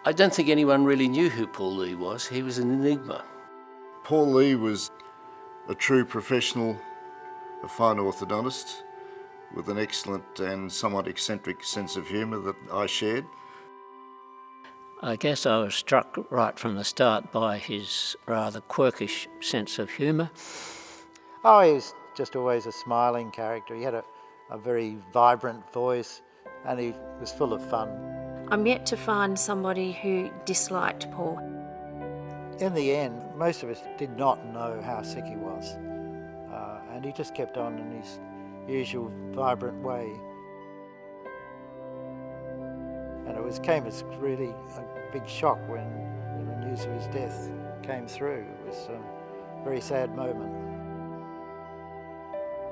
I don't think anyone really knew who Paul Lee was. He was an enigma. Paul Lee was a true professional, a fine orthodontist with an excellent and somewhat eccentric sense of humour that I shared. I guess I was struck right from the start by his rather quirkish sense of humour. Oh, he was just always a smiling character. He had a very vibrant voice and he was full of fun. I'm yet to find somebody who disliked Paul. In the end, most of us did not know how sick he was. And he just kept on in his usual vibrant way. And it came as really a big shock when the news of his death came through. It was a very sad moment.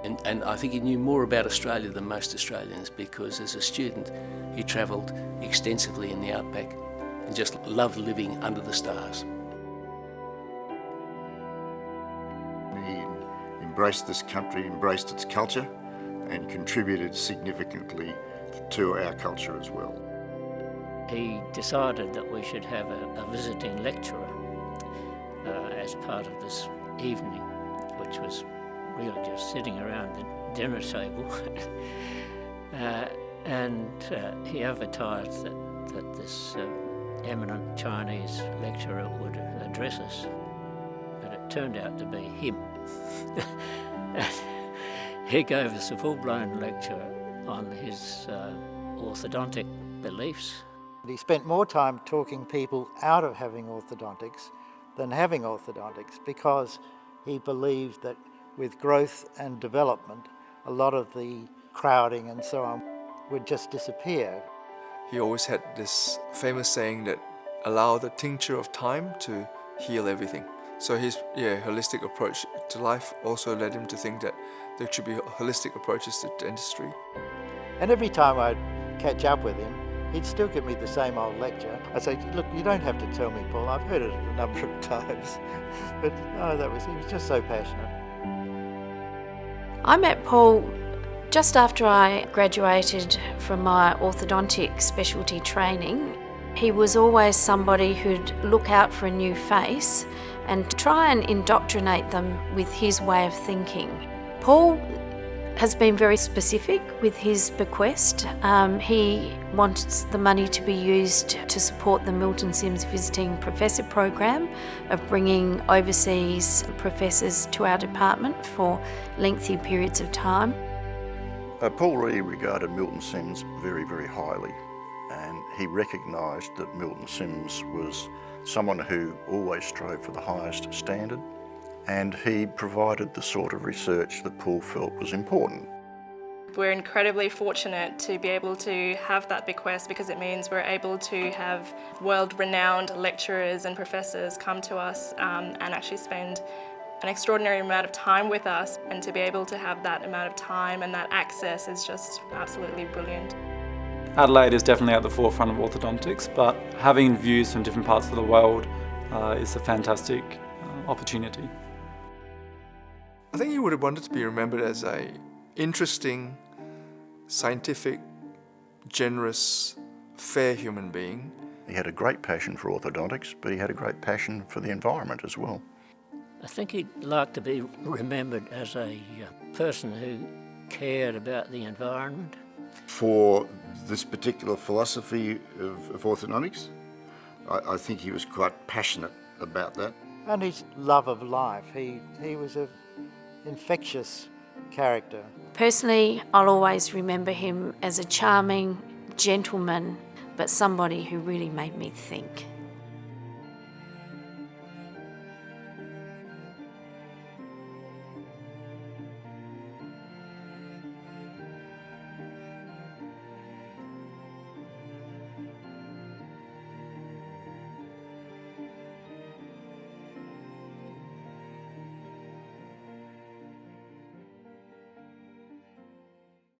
And I think he knew more about Australia than most Australians, because as a student he travelled extensively in the outback and just loved living under the stars. He embraced this country, embraced its culture, and contributed significantly to our culture as well. He decided that we should have a visiting lecturer as part of this evening, which was really just sitting around the dinner table. And he advertised that this eminent Chinese lecturer would address us, but it turned out to be him. He gave us a full-blown lecture on his orthodontic beliefs. He spent more time talking people out of having orthodontics than having orthodontics, because he believed that with growth and development, a lot of the crowding and so on would just disappear. He always had this famous saying that allow the tincture of time to heal everything. So his holistic approach to life also led him to think that there should be holistic approaches to dentistry. And every time I'd catch up with him, he'd still give me the same old lecture. I'd say, look, you don't have to tell me, Paul, I've heard it a number of times. But no, he was just so passionate. I met Paul just after I graduated from my orthodontic specialty training. He was always somebody who'd look out for a new face and try and indoctrinate them with his way of thinking. Paul has been very specific with his bequest. He wants the money to be used to support the Milton Sims Visiting Professor program of bringing overseas professors to our department for lengthy periods of time. Paul Lee regarded Milton Sims very, very highly, and he recognised that Milton Sims was someone who always strove for the highest standard, and he provided the sort of research that Paul felt was important. We're incredibly fortunate to be able to have that bequest, because it means we're able to have world-renowned lecturers and professors come to us and actually spend an extraordinary amount of time with us, and to be able to have that amount of time and that access is just absolutely brilliant. Adelaide is definitely at the forefront of orthodontics, but having views from different parts of the world is a fantastic opportunity. I think he would have wanted to be remembered as an interesting, scientific, generous, fair human being. He had a great passion for orthodontics, but he had a great passion for the environment as well. I think he'd like to be remembered as a person who cared about the environment. For this particular philosophy of orthodontics, I think he was quite passionate about that. And his love of life. He was an infectious character. Personally, I'll always remember him as a charming gentleman, but somebody who really made me think.